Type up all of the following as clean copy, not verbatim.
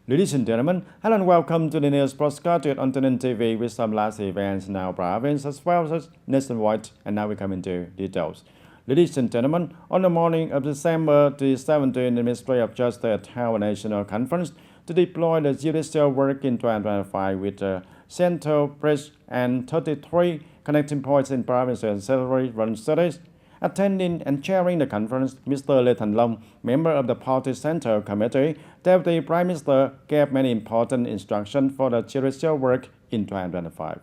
Ladies and gentlemen, hello and welcome to the news broadcast on TayNinhTV with some last events in our province as well as nationwide. And now we come into details. Ladies and gentlemen, on the morning of December the 17th, the Ministry of Justice held a national conference to deploy the judicial work in 2025 with the Central Bridge and 33 connecting points in provinces and centrally-run cities. Attending and chairing the conference, Mr. Lê Thành Long, member of the Party Central Committee, Deputy Prime Minister, gave many important instructions for the judicial work in 2025.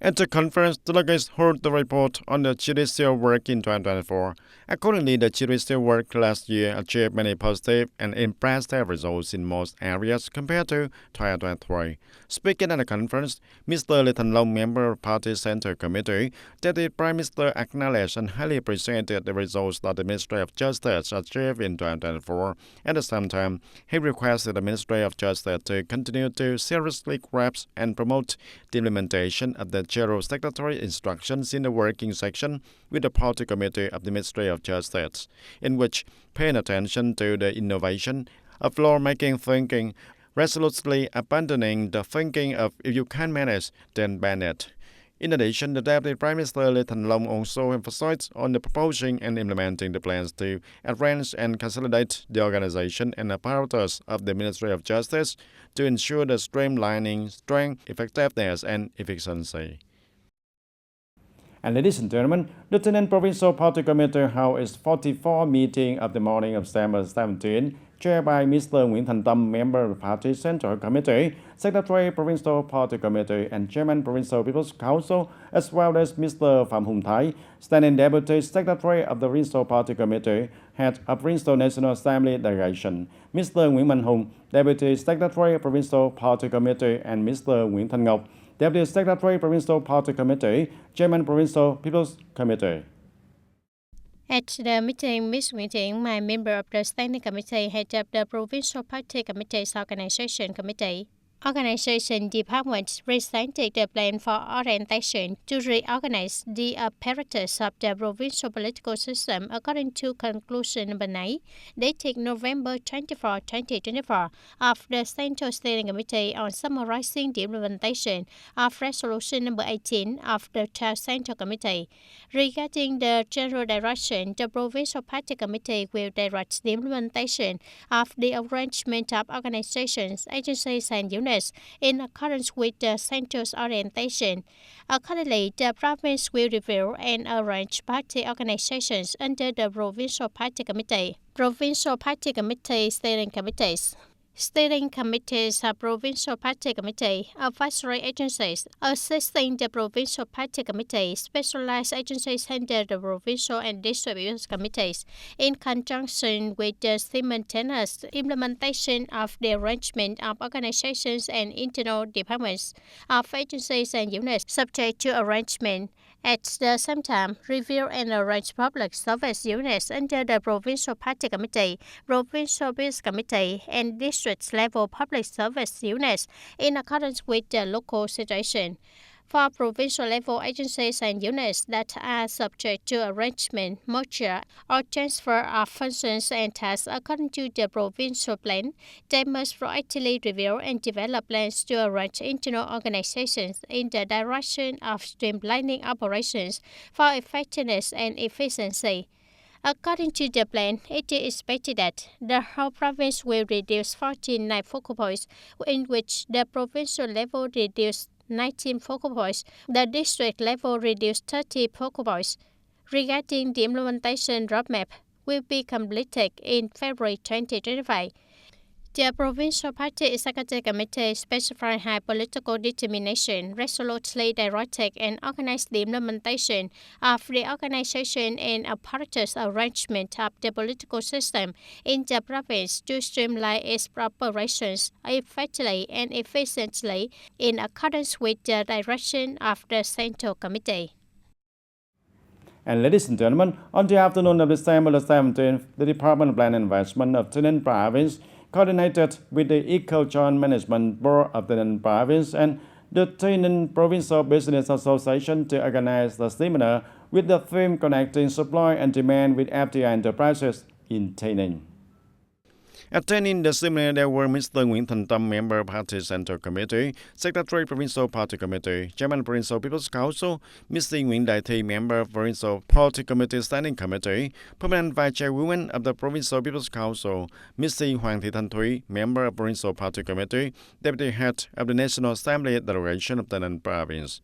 At the conference, delegates heard the report on the judicial work in 2024. Accordingly, the judicial work last year achieved many positive and impressive results in most areas compared to 2023. Speaking at the conference, Mr. Lê Thành Long, member of Party Central Committee, Deputy Prime Minister acknowledged and highly appreciated the results that the Ministry of Justice achieved in 2024. At the same time, he requested the Ministry of Justice to continue to seriously grasp and promote the implementation of the General Secretary instructions in the working section with the Party Committee of the Ministry of Justice, in which paying attention to the innovation of lawmaking thinking, resolutely abandoning the thinking of if you can manage, then ban it. In addition, the Deputy Prime Minister Lê Thành Long also emphasized on the proposing and implementing the plans to arrange and consolidate the organization and apparatus of the Ministry of Justice to ensure the streamlining, strength, effectiveness, and efficiency. And ladies and gentlemen, the Taynan Provincial Party Committee held its 44th meeting of the morning of December 17, chaired by Mr. Nguyễn Thành Tâm, member of the Party Central Committee, Secretary Provincial Party Committee, and Chairman Provincial People's Council, as well as Mr. Phạm Hùng Thái, standing Deputy Secretary of the Provincial Party Committee, Head of Provincial National Assembly Delegation, Mr. Nguyễn Mạnh Hùng, Deputy Secretary Provincial Party Committee, and Mr. Nguyễn Thanh Ngọc, Deputy Secretary Provincial Party Committee, Chairman Provincial People's Committee. At the meeting, Ms. Nguyễn Thiện, my member of the Standing Committee, head of the Provincial Party Committee's Organization Committee, Organization Department presented the plan for orientation to reorganize the apparatus of the provincial political system according to conclusion number 9, dated November 24, 2024, of the Central Steering Committee on summarizing the implementation of resolution number 18 of the Central Committee. Regarding the general direction, the Provincial Party Committee will direct the implementation of the arrangement of organizations, agencies, and units in accordance with the Central's orientation. Accordingly, the province will review and arrange party organizations under the Provincial Party Committee. Provincial Party Committee Steering Committees. Steering committees are Provincial Party Committee, advisory agencies assisting the Provincial Party Committee, specialized agencies under the Provincial and District Committees, in conjunction with the simultaneous implementation of the arrangement of organizations and internal departments of agencies and units subject to arrangement. At the same time, review and arrange public service units under the Provincial Party Committee, Provincial Peace Committee, and district-level public service units in accordance with the local situation. For provincial-level agencies and units that are subject to arrangement, merger, or transfer of functions and tasks according to the provincial plan, they must proactively review and develop plans to arrange internal organizations in the direction of streamlining operations for effectiveness and efficiency. According to the plan, it is expected that the whole province will reduce 49 focal points, in which the provincial level reduced 19 focal points, the district level reduced 30 focal points. Regarding the implementation roadmap, will be completed in February 2025. The Provincial Party Executive Committee specified high political determination, resolutely directed and organized the implementation of the organization and apparatus arrangement of the political system in the province to streamline its operations effectively and efficiently in accordance with the direction of the Central Committee. And ladies and gentlemen, on the afternoon of December 17th, the Department of Land and Investment of Taynan Province coordinated with the Eco Joint Management Board of Taynan Province and the TayNinhTV Provincial Business Association to organize the seminar with the theme connecting supply and demand with FDI enterprises in TayNinhTV. Attending the seminar, there were Mr. Nguyễn Thành Tâm, Member Party Central Committee, Secretary Provincial Party Committee, Chairman Provincial People's Council, Mr. Nguyễn Đại Thi, Member Provincial Party Committee Standing Committee, Permanent Vice Chairwoman of the Provincial People's Council, Mr. Hoàng Thị Thanh Thúy, Member of Provincial Party Committee, Deputy Head of the National Assembly Delegation of Tây Ninh Province.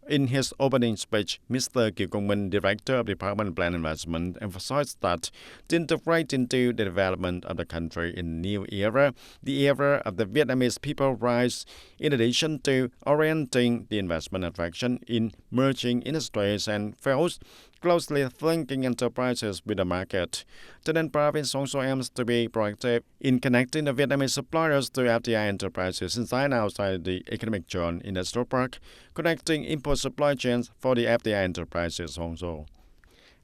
In his opening speech, Mr. Kiều Công Minh, Director of Department of Plan Investment, emphasized that to integrate into the development of the country in a new era, the era of the Vietnamese people's rights, in addition to orienting the investment attraction in emerging industries and fields, closely linking enterprises with the market. Tây Ninh Province also aims to be proactive in connecting the Vietnamese suppliers to FDI enterprises inside and outside the economic zone industrial park, connecting import supply chains for the FDI enterprises also.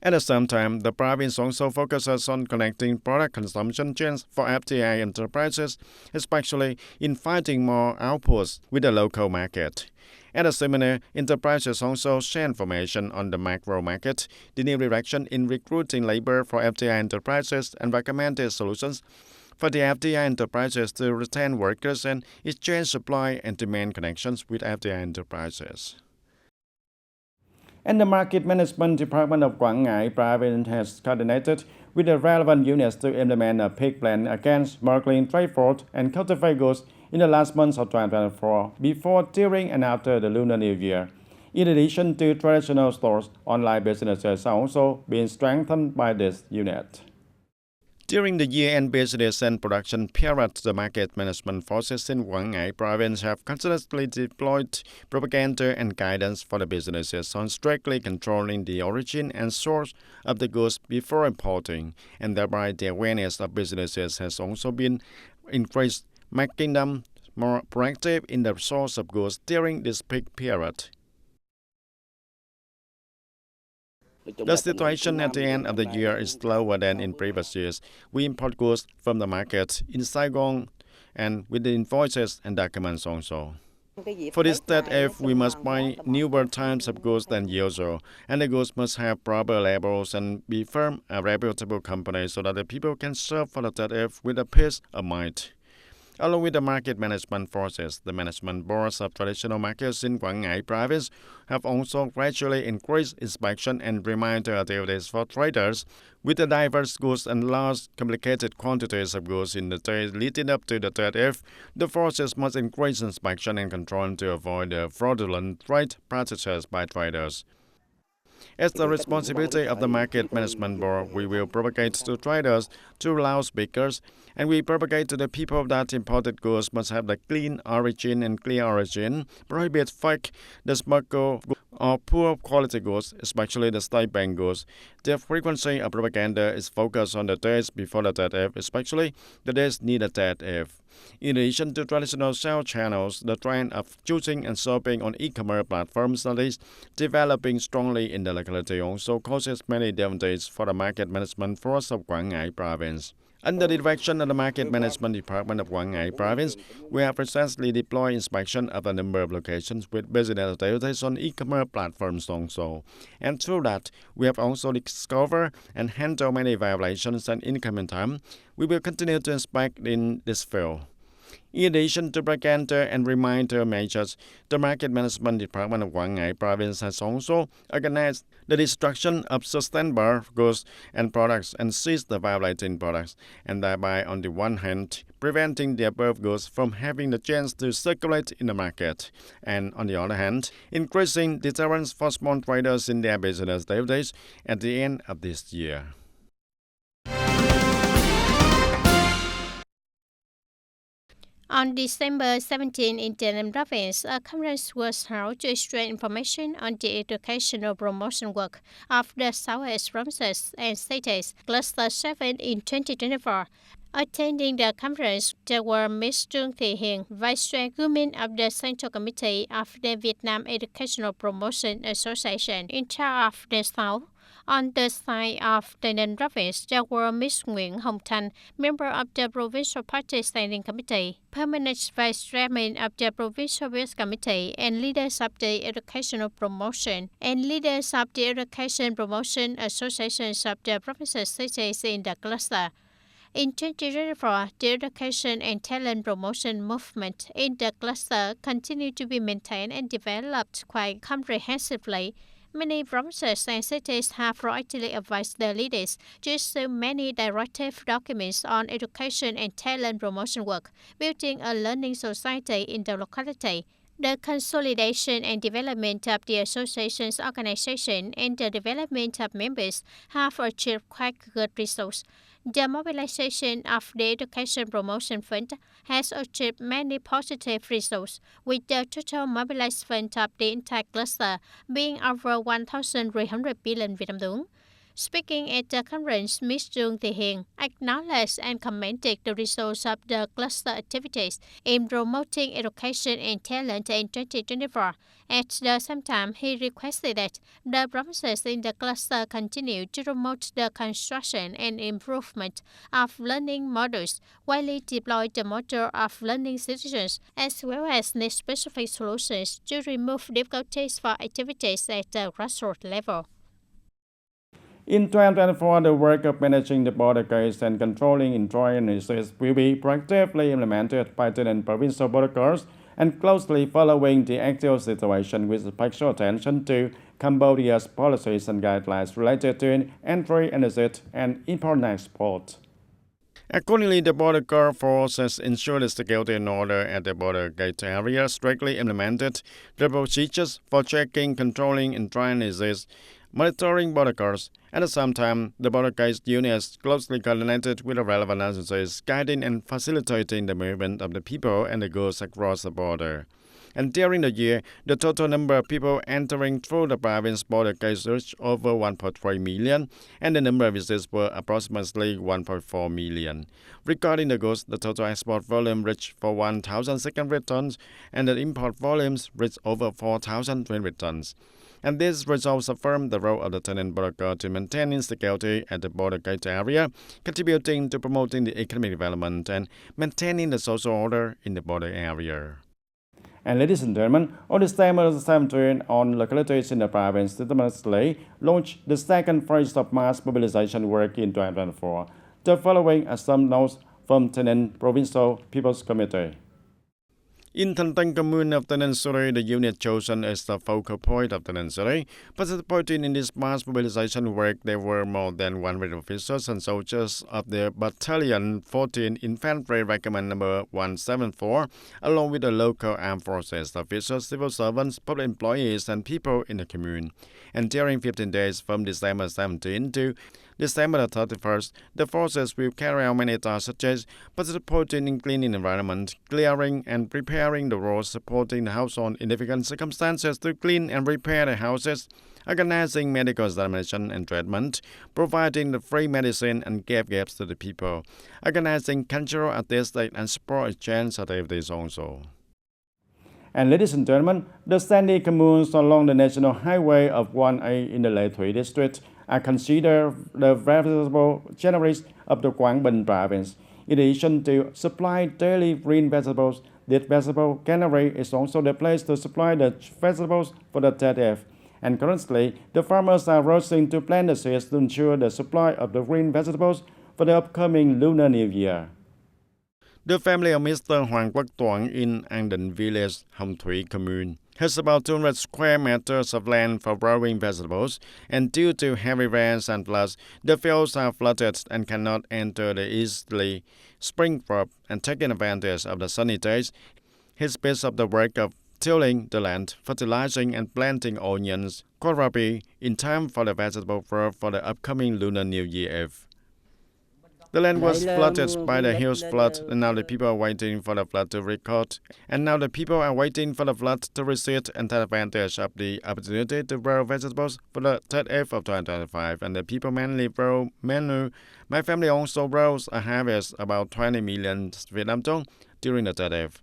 At the same time, the province also focuses on connecting product consumption chains for FDI enterprises, especially in finding more outputs with the local market. At the seminar, enterprises also share information on the macro market, the new direction in recruiting labor for FDI enterprises, and recommended solutions for the FDI enterprises to retain workers and exchange supply and demand connections with FDI enterprises. And the Market Management Department of Quảng Ngãi Province has coordinated with the relevant units to implement a pig plan against smuggling, trade fraud, and counterfeit goods in the last months of 2024, before, during, and after the Lunar New Year. In addition to traditional stores, online businesses are also being strengthened by this unit. During the year-end business and production period, the market management forces in Quảng Ngãi Province have continuously deployed propaganda and guidance for the businesses on strictly controlling the origin and source of the goods before importing, and thereby the awareness of businesses has also been increased, making them more proactive in the source of goods during this peak period. The situation at the end of the year is slower than in previous years. We import goods from the market in Saigon and with the invoices and documents also. For this ZF, we must buy newer types of goods than usual, and the goods must have proper labels and be from a reputable company so that the people can shop for the ZF with a peace of mind. Along with the market management forces, the management boards of traditional markets in Quảng Ngãi Province have also gradually increased inspection and reminder activities for traders. With the diverse goods and large, complicated quantities of goods in the days leading up to the ZF, the forces must increase inspection and control to avoid the fraudulent trade practices by traders. As the responsibility of the Market Management Board, we will propagate to traders through loudspeakers, and we propagate to the people that imported goods must have the clean origin and clear origin, prohibit fake, the smuggled or poor quality goods, especially the state-banned goods. The frequency of propaganda is focused on the days before the ZF, especially the days near the ZF. In addition to traditional sales channels, the trend of choosing and shopping on e-commerce platforms that is developing strongly in the locality also causes many difficulties for the market management force of Quảng Ngãi Province. Under the direction of the Market Management Department of Quảng Ngãi Province, we have recently deployed inspection of a number of locations with business activities on e-commerce platforms also. And through that, we have also discovered and handled many violations, and in coming time, we will continue to inspect in this field. In addition to propaganda and reminder measures, the Market Management Department of Quảng Ngãi Province has also organized the destruction of sustainable goods and products and seized the violating products, and thereby, on the one hand, preventing the above goods from having the chance to circulate in the market, and on the other hand, increasing deterrence for small traders in their business activities at the end of this year. On December 17 in Tây Ninh Province, a conference was held to exchange information on the educational promotion work of the Southwest Provinces and Cities Cluster 7 in 2024. Attending the conference, there were Ms. Trương Thị Hiền, Vice Chairwoman of the Central Committee of the Vietnam Educational Promotion Association, in charge of the South. On the side of TayNinhTV Province, there were Ms. Nguyễn Hồng Thanh, member of the Provincial Party Standing Committee, permanent Vice Chairman of the Provincial Youth Committee, and leaders of the Educational Promotion, and leaders of the Education Promotion Associations of the provinces cities in the cluster. In 2024, the education and talent promotion movement in the cluster continued to be maintained and developed quite comprehensively. Many provinces and cities have proactively advised their leaders to issue many directive documents on education and talent promotion work, building a learning society in the locality. The consolidation and development of the association's organization and the development of members have achieved quite good results. The mobilization of the Education Promotion Fund has achieved many positive results, with the total mobilized fund of the entire cluster being over 1,300 billion Vietnam dong. Speaking at the conference, Ms. Trương Thị Hiền acknowledged and commended the results of the cluster activities in promoting education and talent in 2024. At the same time, he requested that the provinces in the cluster continue to promote the construction and improvement of learning models, widely deploy the model of learning citizens, as well as need-specific solutions to remove difficulties for activities at the grassroots level. In 2024, the work of managing the border guards and controlling intrusions will be proactively implemented by the provincial border guards and closely following the actual situation with special attention to Cambodia's policies and guidelines related to entry and exit and import and export. Accordingly, the border guard force has ensured the security and order at the border gate area, strictly implemented the procedures for checking, controlling entry and exit, monitoring border guards. At the same time, the border guards unit is closely coordinated with the relevant agencies, guiding and facilitating the movement of the people and the goods across the border. And during the year, the total number of people entering through the province border gates reached over 1.3 million, and the number of visits were approximately 1.4 million. Regarding the goods, the total export volume reached for 1,600 tons, and the import volumes reached over 4,200 tons. And these results affirm the role of the tenant border guard to maintaining security at the border gate area, contributing to promoting the economic development and maintaining the social order in the border area. And ladies and gentlemen, on the same 17 on localities in the province systematically launched the second phase of mass mobilization work in 2024. The following are some notes from TayNinhTV Provincial People's Committee. In Thanh Tân Commune of TayNinhTV, the unit chosen as the focal point of TayNinhTV, participating in this mass mobilization work, there were more than 100 officers and soldiers of the Battalion 14 Infantry Regiment number 174, along with the local armed forces, officers, civil servants, public employees, and people in the commune. And during 15 days from December 17 to December 31st, the forces will carry out many tasks such as participating in cleaning the environment, clearing and preparing the roads, supporting the household in difficult circumstances to clean and repair the houses, organizing medical examination and treatment, providing the free medicine and gifts to the people, organizing cultural, artistic, and sport exchange activities also. And ladies and gentlemen, the sandy communes along the national highway of 1A in the Lệ Thủy district are considered the vegetable generators of the Quảng Bình province. In addition to supply daily green vegetables, this vegetable cannery is also the place to supply the vegetables for the TTV. And currently, the farmers are rushing to plant the seeds to ensure the supply of the green vegetables for the upcoming Lunar New Year. The family of Mr. Hoàng Quốc Toản in An Định village, Hồng Thủy commune, has about 200 square meters of land for growing vegetables, and due to heavy rains and floods, the fields are flooded and cannot enter the easily spring crop. And taking advantage of the sunny days, he speaks of the work of tilling the land, fertilizing and planting onions, kohlrabi in time for the vegetable crop for the upcoming Lunar New Year Eve. The land was flooded by the huge flood, and now the people are waiting for the flood to recede. And now the people are waiting for the flood to recede and take advantage of the opportunity to grow vegetables for the 30th of 2025. And the people mainly grow menu. My family also grows a harvest about 20 million Vietnam dong during the 30th.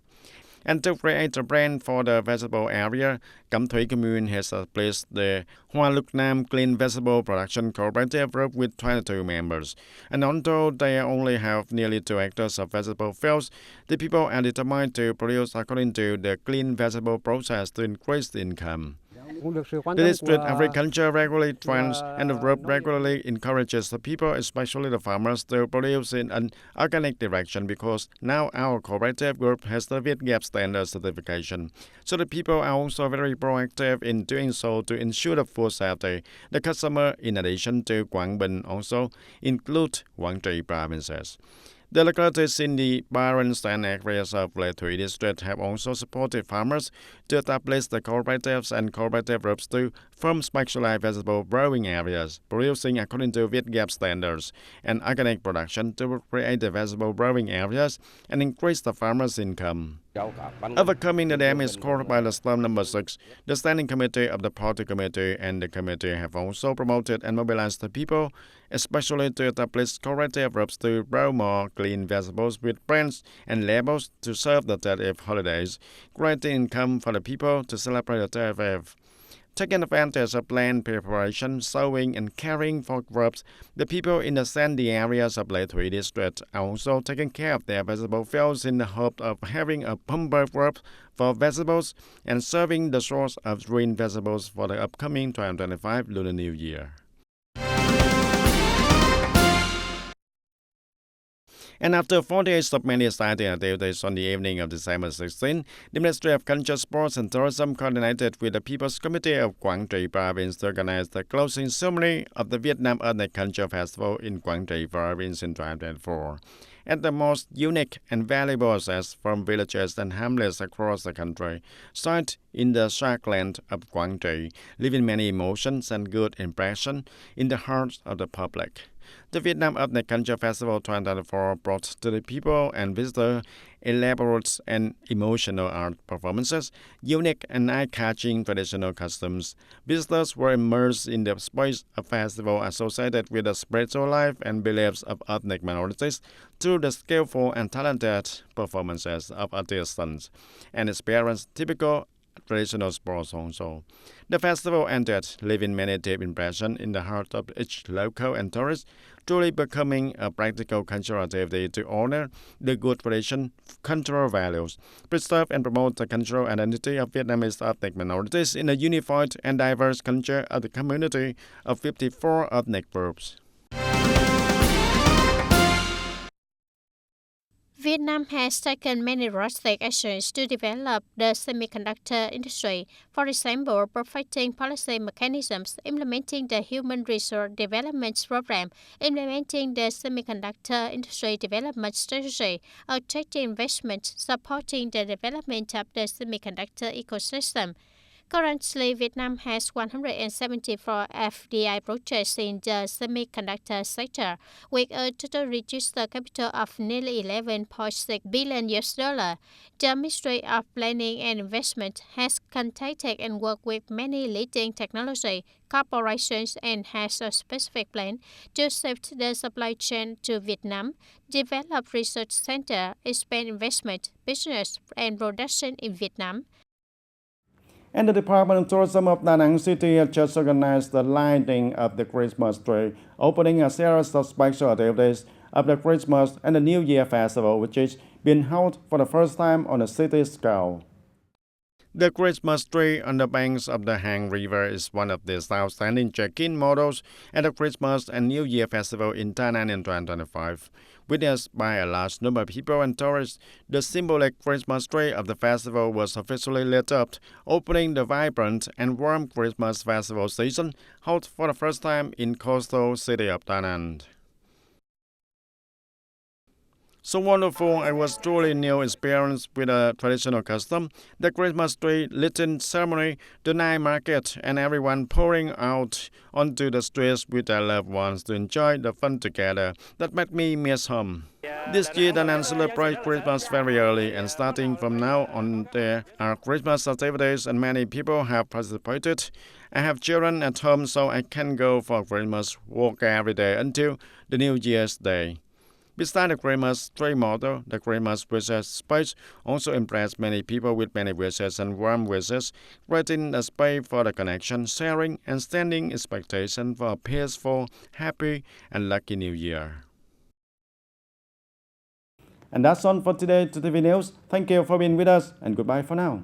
And to create a brand for the vegetable area, Cẩm Thủy commune has established the Hoa Lục Nam Clean Vegetable Production Cooperative Group with 22 members. And although they only have nearly 2 hectares of vegetable fields, the people are determined to produce according to the clean vegetable process to increase the income. The district agriculture regularly trains and the group regularly encourages the people, especially the farmers, to produce in an organic direction because now our cooperative group has the VIT-GAP standard certification. So the people are also very proactive in doing so to ensure the food safety. The customer, in addition to Quảng Bình, also include Quảng Trị provinces. The localities in the barren sand areas of Lệ Thủy district have also supported farmers to establish the cooperatives and cooperative groups to form specialized vegetable growing areas, producing according to VIT-GAP standards, and organic production to create the vegetable growing areas and increase the farmers' income. Overcoming the damage caused by the storm number 6, the Standing Committee of the Party Committee and the committee have also promoted and mobilized the people, especially to establish cooperative groups to grow more clean vegetables with brands and labels to serve the 30th holidays, creating income for the people to celebrate the 30th. Taking advantage of land preparation, sowing, and caring for crops, the people in the sandy areas of Lệ Thủy district are also taking care of their vegetable fields in the hope of having a bumper crop for vegetables and serving the source of green vegetables for the upcoming 2025 Lunar New Year. And after 40 days of many exciting activities on the evening of December 16, the Ministry of Culture, Sports and Tourism coordinated with the People's Committee of Quảng Trị Province to organize the closing ceremony of the Vietnam Ethnic Culture Festival in Quảng Trị Province in 2024. And the most unique and valuable assets from villages and hamlets across the country, sited in the Sharkland of Quảng Trị, leaving many emotions and good impressions in the hearts of the public. The Vietnam Ethnic Culture Festival 2024 brought to the people and visitors elaborate and emotional art performances, unique and eye-catching traditional customs. Visitors were immersed in the space of festival associated with the spiritual life and beliefs of ethnic minorities through the skillful and talented performances of artisans and experienced typical traditional sports also. The festival ended, leaving many deep impressions in the heart of each local and tourist, truly becoming a practical cultural activity to honor the good tradition, cultural values, preserve and promote the cultural identity of Vietnamese ethnic minorities in a unified and diverse culture of the community of 54 ethnic groups. Vietnam has taken many drastic actions to develop the semiconductor industry, for example, perfecting policy mechanisms, implementing the Human Resource Development Program, implementing the Semiconductor Industry Development Strategy, attracting investment, supporting the development of the semiconductor ecosystem. Currently, Vietnam has 174 FDI projects in the semiconductor sector, with a total registered capital of nearly 11.6 billion US dollar. The Ministry of Planning and Investment has contacted and worked with many leading technology corporations and has a specific plan to shift the supply chain to Vietnam, develop research center, expand investment, business, and production in Vietnam. And the Department of Tourism of Da Nang City has just organized the lighting of the Christmas tree, opening a series of special activities of the Christmas and the New Year Festival, which is being held for the first time on a city scale. The Christmas tree on the banks of the Hang River is one of the outstanding check-in models at the Christmas and New Year Festival in Da Nang in 2025. Witnessed by a large number of people and tourists, the symbolic Christmas tree of the festival was officially lit up, opening the vibrant and warm Christmas festival season, held for the first time in coastal city of Da Nang. So wonderful, it was truly new experience with a traditional custom, the Christmas tree lighting ceremony, the night market, and everyone pouring out onto the streets with their loved ones to enjoy the fun together that made me miss home. This year, Da Nang celebrates Christmas very early, and starting from now on, there are Christmas activities and many people have participated. I have children at home, so I can go for Christmas walk every day until the New Year's Day. Besides the Christmas tree model, the Christmas wishes space also impressed many people with many wishes and warm wishes, creating a space for the connection, sharing, and standing expectation for a peaceful, happy, and lucky New Year. And that's all for today, TTV News. Thank you for being with us, and goodbye for now.